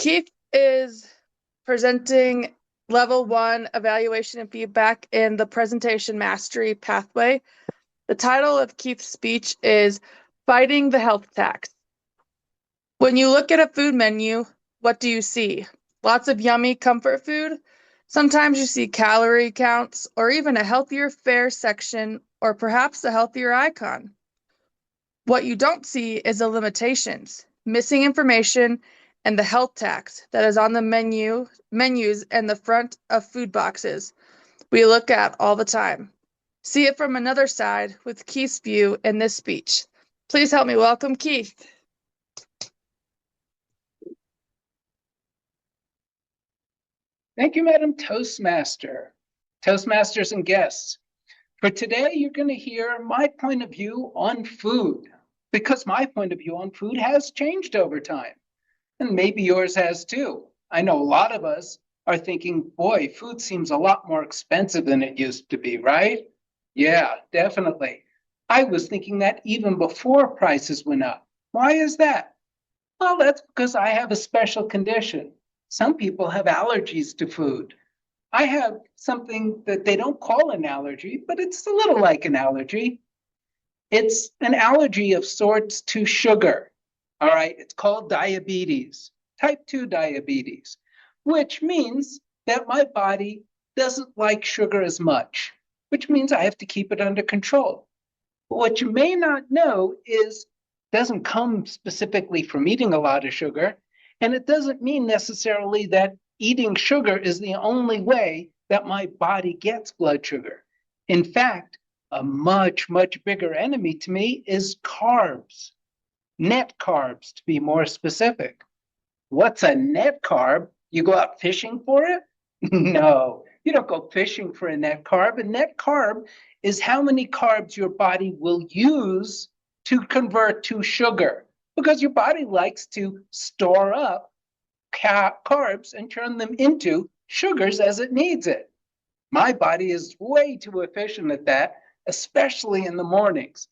Keith is presenting level 1 evaluation and feedback in the presentation mastery pathway. The title of Keith's speech is Fighting the Health Tax. When you look at a food menu, what do you see? Lots of yummy comfort food? Sometimes you see calorie counts or even a healthier fare section or perhaps a healthier icon. What you don't see is the limitations, missing information, and the health tax that is on the menus and the front of food boxes we look at all the time. See it from another side with Keith's view in this speech. Please help me welcome Keith. Thank you, Madam Toastmaster, Toastmasters and guests. For today, you're going to hear my point of view on food, because my point of view on food has changed over time. And maybe yours has too. I know a lot of us are thinking, boy, food seems a lot more expensive than it used to be, right? Yeah, definitely. I was thinking that even before prices went up. Why is that? Well, that's because I have a special condition. Some people have allergies to food. I have something that they don't call an allergy, but it's a little like an allergy. It's an allergy of sorts to sugar. All right, it's called diabetes, type 2 diabetes, which means that my body doesn't like sugar as much, which means I have to keep it under control. But what you may not know is it doesn't come specifically from eating a lot of sugar, and it doesn't mean necessarily that eating sugar is the only way that my body gets blood sugar. In fact, a much, much bigger enemy to me is carbs. Net carbs, to be more specific. What's a net carb? You go out fishing for it? No, you don't go fishing for a net carb. A net carb is how many carbs your body will use to convert to sugar, because your body likes to store up carbs and turn them into sugars as it needs it. My body is way too efficient at that, especially in the mornings.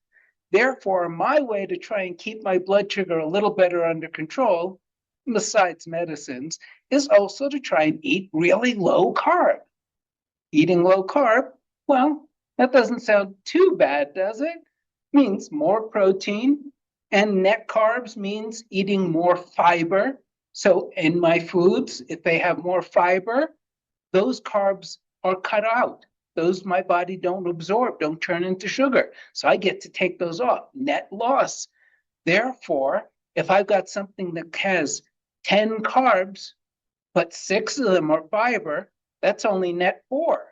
Therefore, my way to try and keep my blood sugar a little better under control, besides medicines, is also to try and eat really low carb. Eating low carb, well, that doesn't sound too bad, does it? Means more protein, and net carbs means eating more fiber. So in my foods, if they have more fiber, those carbs are cut out. Those my body don't absorb, don't turn into sugar. So I get to take those off. Net loss. Therefore, if I've got something that has 10 carbs, but 6 of them are fiber, that's only net 4.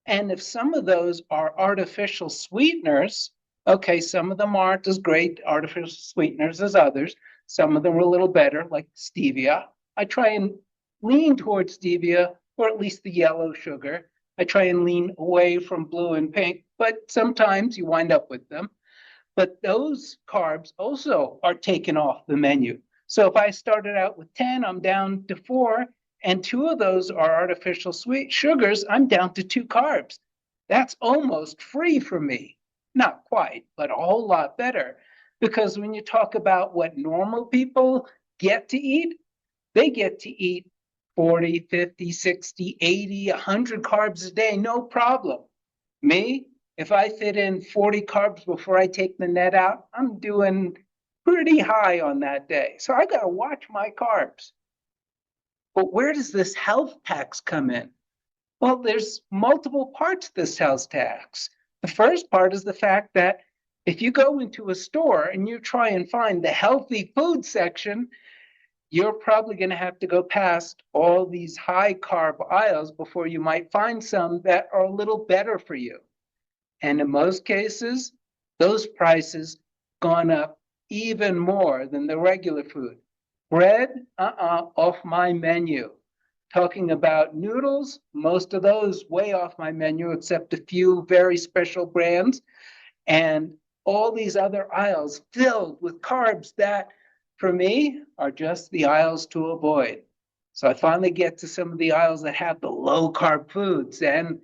And if some of those are artificial sweeteners, okay, some of them aren't as great artificial sweeteners as others. Some of them are a little better, like stevia. I try and lean towards stevia, or at least the yellow sugar. I try and lean away from blue and pink, but sometimes you wind up with them. But those carbs also are taken off the menu. So if I started out with 10, I'm down to 4, and 2 of those are artificial sweet sugars, I'm down to 2 carbs. That's almost free for me. Not quite, but a whole lot better. Because when you talk about what normal people get to eat, they get to eat 40, 50, 60, 80, 100 carbs a day, no problem. Me, if I fit in 40 carbs before I take the net out, I'm doing pretty high on that day. So I got to watch my carbs. But where does this health tax come in? Well, there's multiple parts to this health tax. The first part is the fact that if you go into a store and you try and find the healthy food section, you're probably going to have to go past all these high carb aisles before you might find some that are a little better for you. And in most cases, those prices gone up even more than the regular food. Bread, off my menu. Talking about noodles, most of those way off my menu, except a few very special brands. And all these other aisles filled with carbs that, for me, are just the aisles to avoid. So I finally get to some of the aisles that have the low carb foods, and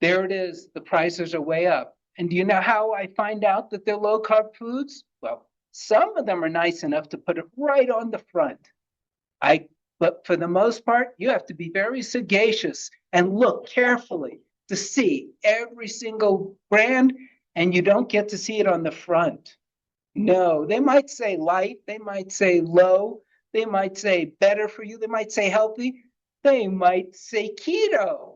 there it is, the prices are way up. And do you know how I find out that they're low carb foods? Well, some of them are nice enough to put it right on the front. I But for the most part, you have to be very sagacious and look carefully to see every single brand, and you don't get to see it on the front. No, they might say light, they might say low, they might say better for you, they might say healthy, they might say keto.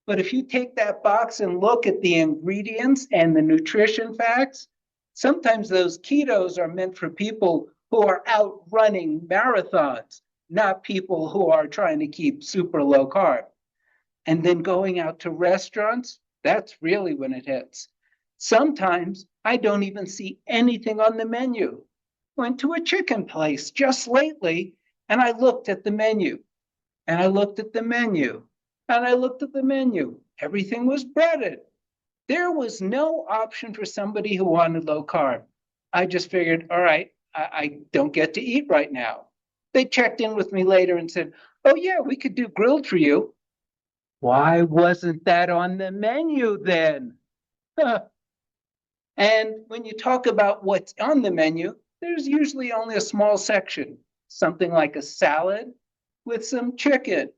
But if you take that box and look at the ingredients and the nutrition facts, sometimes those ketos are meant for people who are out running marathons, not people who are trying to keep super low carb. And then going out to restaurants, that's really when it hits. Sometimes I don't even see anything on the menu. Went to a chicken place just lately, and I looked at the menu, and I looked at the menu, and I looked at the menu. Everything was breaded. There was no option for somebody who wanted low carb. I just figured, all right, I don't get to eat right now. They checked in with me later and said, oh yeah, we could do grilled for you. Why wasn't that on the menu then? And when you talk about what's on the menu, there's usually only a small section, something like a salad with some chicken.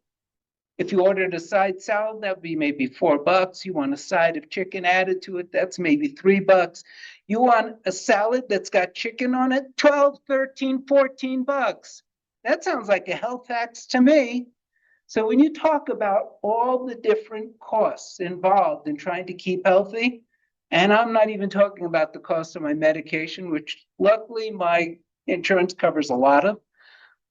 If you ordered a side salad, that would be maybe $4. You want a side of chicken added to it, that's maybe $3. You want a salad that's got chicken on it, 12, 13, $14. That sounds like a health tax to me. So when you talk about all the different costs involved in trying to keep healthy, and I'm not even talking about the cost of my medication, which luckily my insurance covers a lot of,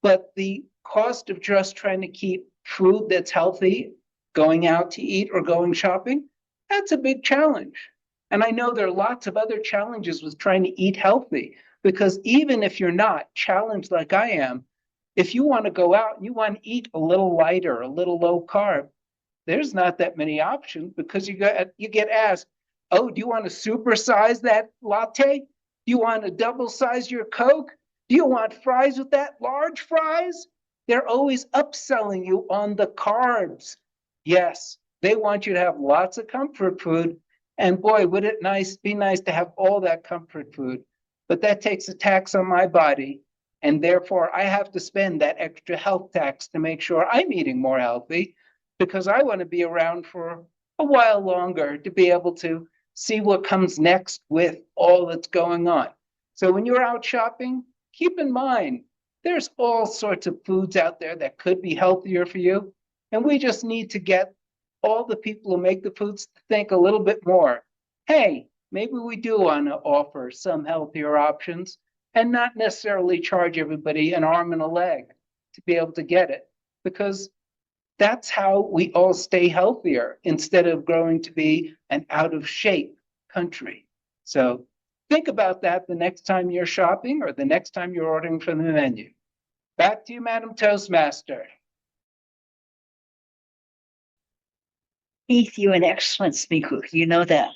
but the cost of just trying to keep food that's healthy, going out to eat or going shopping, that's a big challenge. And I know there are lots of other challenges with trying to eat healthy, because even if you're not challenged like I am, if you want to go out and you want to eat a little lighter, a little low carb, there's not that many options, because you get asked, oh, do you want to supersize that latte? Do you want to double size your Coke? Do you want fries with that, large fries? They're always upselling you on the carbs. Yes, they want you to have lots of comfort food. And boy, would it be nice to have all that comfort food. But that takes a tax on my body. And therefore, I have to spend that extra health tax to make sure I'm eating more healthy, because I want to be around for a while longer to be able to see what comes next with all that's going on. So when you're out shopping, keep in mind, there's all sorts of foods out there that could be healthier for you. And we just need to get all the people who make the foods to think a little bit more. Hey, maybe we do want to offer some healthier options, and not necessarily charge everybody an arm and a leg to be able to get it, because that's how we all stay healthier instead of growing to be an out of shape country. So think about that the next time you're shopping or the next time you're ordering from the menu. Back to you, Madam Toastmaster. Keith, you're an excellent speaker. You know that.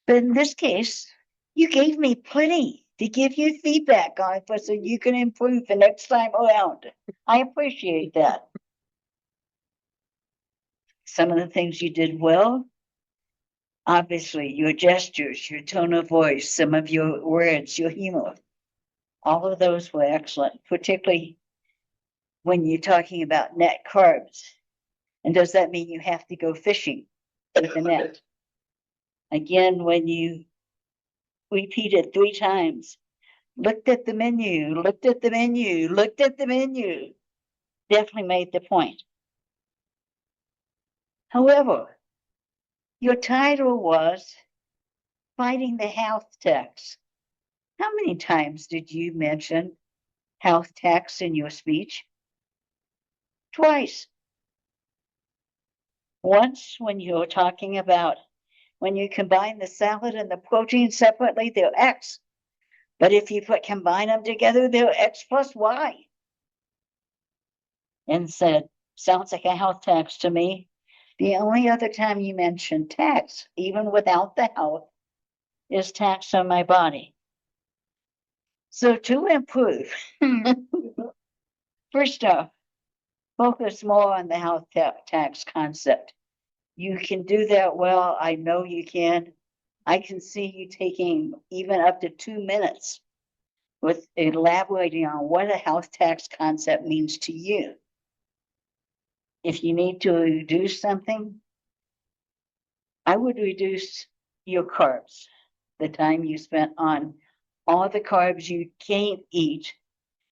But in this case, you gave me plenty to give you feedback on it so you can improve the next time around. I appreciate that. Some of the things you did well, obviously, your gestures, your tone of voice, some of your words, your humor, all of those were excellent, particularly when you're talking about net carbs. And does that mean you have to go fishing with a net? Again, when you repeated 3 times, looked at the menu, looked at the menu, looked at the menu, definitely made the point. However, your title was Fighting the Health Tax. How many times did you mention health tax in your speech? Twice. Once when you were talking about when you combine the salad and the protein separately, they're X. But if you combine them together, they're X plus Y. And said, sounds like a health tax to me. The only other time you mentioned tax, even without the health, is tax on my body. So to improve, first off, focus more on the health tax concept. You can do that well. I know you can. I can see you taking even up to 2 minutes with elaborating on what a health tax concept means to you. If you need to reduce something, I would reduce your carbs, the time you spent on all the carbs you can't eat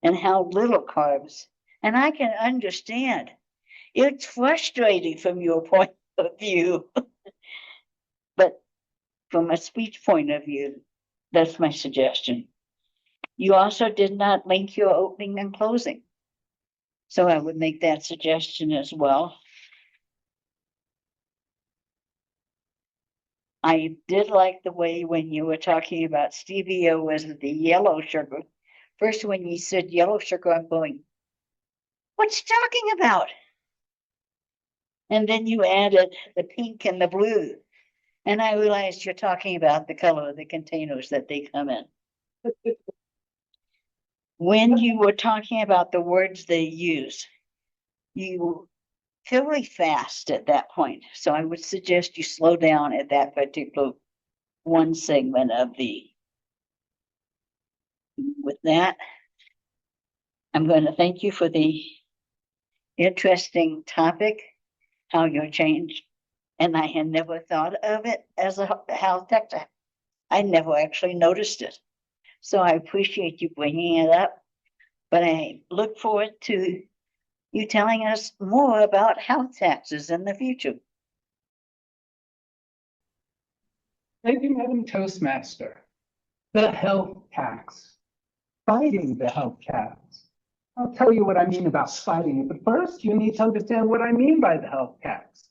and how little carbs. And I can understand. It's frustrating from your point of view. But from a speech point of view, that's my suggestion. You also did not link your opening and closing. So I would make that suggestion as well. I did like the way when you were talking about stevia was the yellow sugar. First, when you said yellow sugar, I'm going, what's he talking about? And then you added the pink and the blue. And I realized you're talking about the color of the containers that they come in. When you were talking about the words they use, you fairly fast at that point. So I would suggest you slow down at that particular one segment of the. With that, I'm going to thank you for the interesting topic, how you're changed. And I had never thought of it as a health tax. I never actually noticed it. So I appreciate you bringing it up. But I look forward to you telling us more about health taxes in the future. Thank you, Madam Toastmaster. The health tax. Fighting the health tax. I'll tell you what I mean about fighting it, but first you need to understand what I mean by the health tax.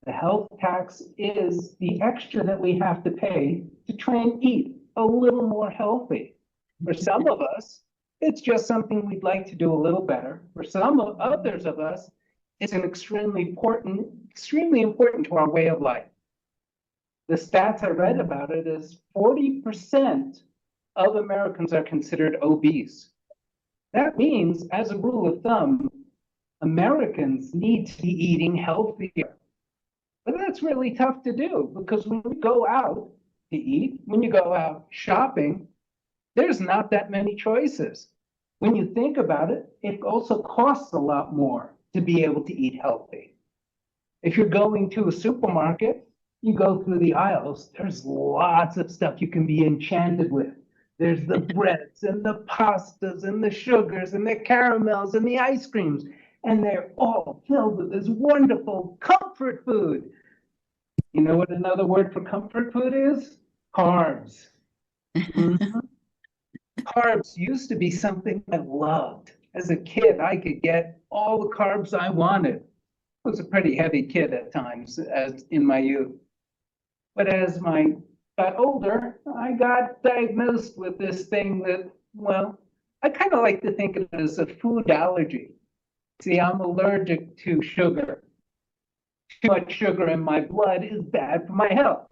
The health tax is the extra that we have to pay to try and eat a little more healthy. For some of us, it's just something we'd like to do a little better. For some others of us, it's an extremely important to our way of life. The stats I read about it is 40% of Americans are considered obese. That means, as a rule of thumb, Americans need to be eating healthier. But that's really tough to do because when you go out to eat, when you go out shopping, there's not that many choices. When you think about it, it also costs a lot more to be able to eat healthy. If you're going to a supermarket, you go through the aisles, there's lots of stuff you can be enchanted with. There's the breads and the pastas and the sugars and the caramels and the ice creams, and they're all filled with this wonderful comfort food. You know what another word for comfort food is? Carbs. Mm-hmm. Carbs used to be something I loved. As a kid, I could get all the carbs I wanted. I was a pretty heavy kid at times as in my youth. But as I got older, I got diagnosed with this thing that, well, I kind of like to think of it as a food allergy. See, I'm allergic to sugar. Too much sugar in my blood is bad for my health.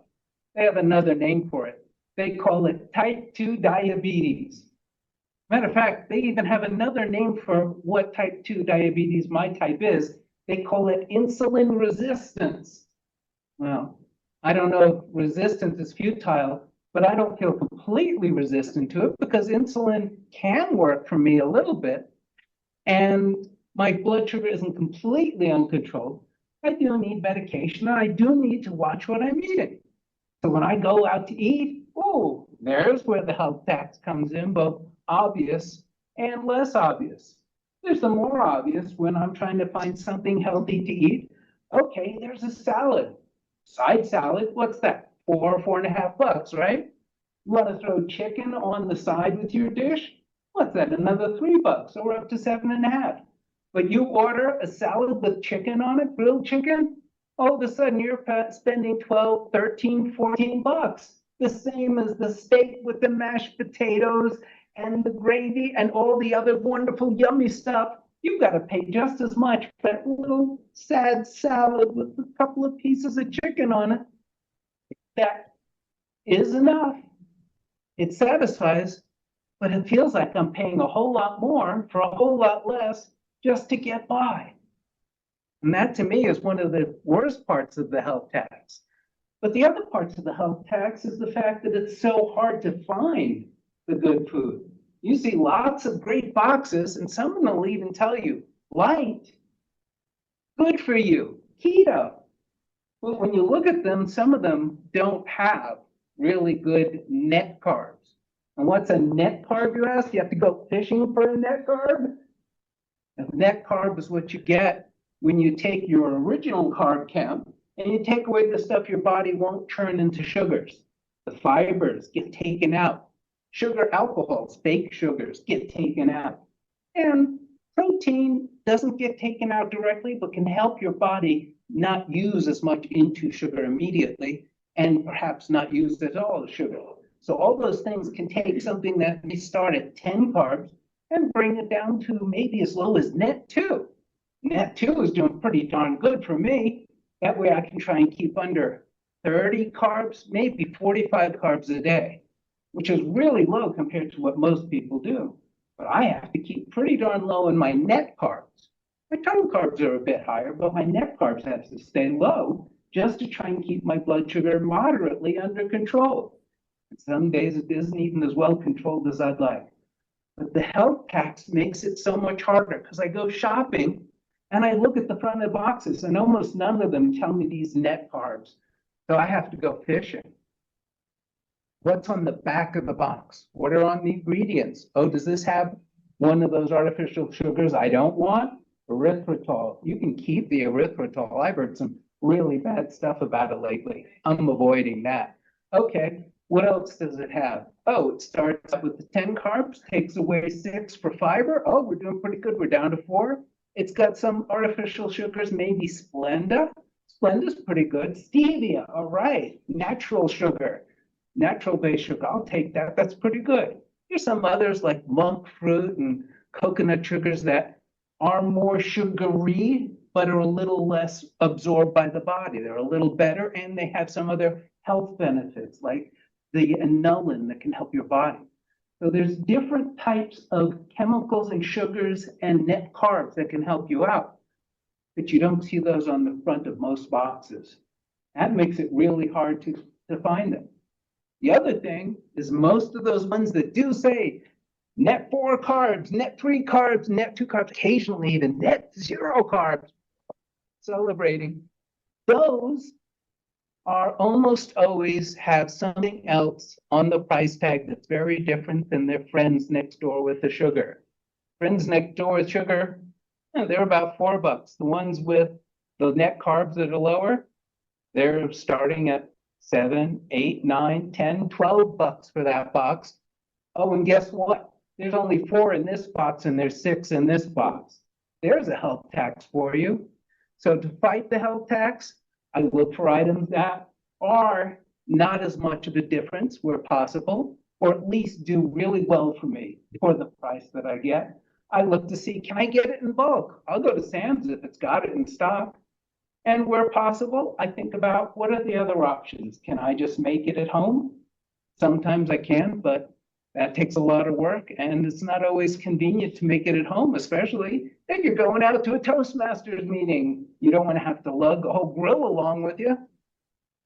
They have another name for it. They call it type 2 diabetes. Matter of fact, they even have another name for what type 2 diabetes my type is. They call it insulin resistance. Well, I don't know if resistance is futile, but I don't feel completely resistant to it because insulin can work for me a little bit. And my blood sugar isn't completely uncontrolled. I do need medication, and I do need to watch what I'm eating. So when I go out to eat, oh, there's where the health tax comes in, both obvious and less obvious. There's the more obvious when I'm trying to find something healthy to eat. Okay, there's a salad. Side salad, what's that? $4.50, right? You want to throw chicken on the side with your dish? What's that? Another $3 or up to $7.50. But you order a salad with chicken on it, grilled chicken, all of a sudden you're spending $12, $13, $14. The same as the steak with the mashed potatoes and the gravy and all the other wonderful, yummy stuff. You've got to pay just as much for that little sad salad with a couple of pieces of chicken on it. That is enough. It satisfies, but it feels like I'm paying a whole lot more for a whole lot less just to get by. And that to me is one of the worst parts of the health tax. But the other parts of the health tax is the fact that it's so hard to find the good food. You see lots of great boxes, and some of them will even tell you, light, good for you, keto. But when you look at them, some of them don't have really good net carbs. And what's a net carb, you ask? You have to go fishing for a net carb? A net carb is what you get when you take your original carb count and you take away the stuff your body won't turn into sugars. The fibers get taken out. Sugar alcohols, fake sugars, get taken out. And protein doesn't get taken out directly, but can help your body not use as much into sugar immediately, and perhaps not use at all sugar. So all those things can take something that may start at 10 carbs and bring it down to maybe as low as net 2. Net 2 is doing pretty darn good for me. That way I can try and keep under 30 carbs, maybe 45 carbs a day, which is really low compared to what most people do. But I have to keep pretty darn low in my net carbs. My total carbs are a bit higher, but my net carbs have to stay low just to try and keep my blood sugar moderately under control. And some days it isn't even as well controlled as I'd like. But the health tax makes it so much harder because I go shopping and I look at the front of the boxes and almost none of them tell me these net carbs. So I have to go fishing. What's on the back of the box? What are on the ingredients? Oh, does this have one of those artificial sugars I don't want? Erythritol. You can keep the erythritol. I've heard some really bad stuff about it lately. I'm avoiding that. Okay, what else does it have? Oh, it starts out with the 10 carbs, takes away 6 for fiber. Oh, we're doing pretty good. We're down to 4. It's got some artificial sugars, maybe Splenda. Splenda's pretty good. Stevia, all right. Natural sugar. Natural-based sugar, I'll take that. That's pretty good. There's some others like monk fruit and coconut sugars that are more sugary, but are a little less absorbed by the body. They're a little better, and they have some other health benefits, like the inulin that can help your body. So there's different types of chemicals and sugars and net carbs that can help you out, but you don't see those on the front of most boxes. That makes it really hard to find them. The other thing is most of those ones that do say net 4 carbs, net 3 carbs, net 2 carbs, occasionally even net 0 carbs, celebrating, those are almost always have something else on the price tag that's very different than their friends next door with the sugar. Friends next door with sugar, they're about $4. The ones with the net carbs that are lower, they're starting at $7, $8, $9, $10, $12 for that box. Oh, and guess what? There's only 4 in this box and there's 6 in this box. There's a health tax for you. So to fight the health tax, I look for items that are not as much of a difference where possible, or at least do really well for me for the price that I get. I look to see, can I get it in bulk? I'll go to Sam's if it's got it in stock. And where possible, I think about what are the other options? Can I just make it at home? Sometimes I can, but that takes a lot of work, and it's not always convenient to make it at home, especially if you're going out to a Toastmasters meeting. You don't want to have to lug a whole grill along with you.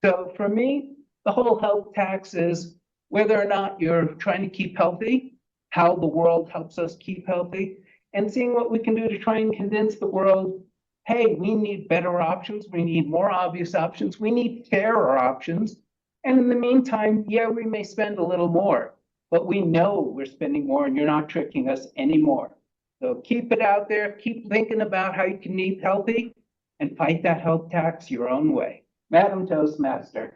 So for me, the whole health tax is whether or not you're trying to keep healthy, how the world helps us keep healthy, and seeing what we can do to try and convince the world, hey, we need better options. We need more obvious options. We need fairer options. And in the meantime, yeah, we may spend a little more, but we know we're spending more and you're not tricking us anymore. So keep it out there. Keep thinking about how you can eat healthy and fight that health tax your own way. Madam Toastmaster.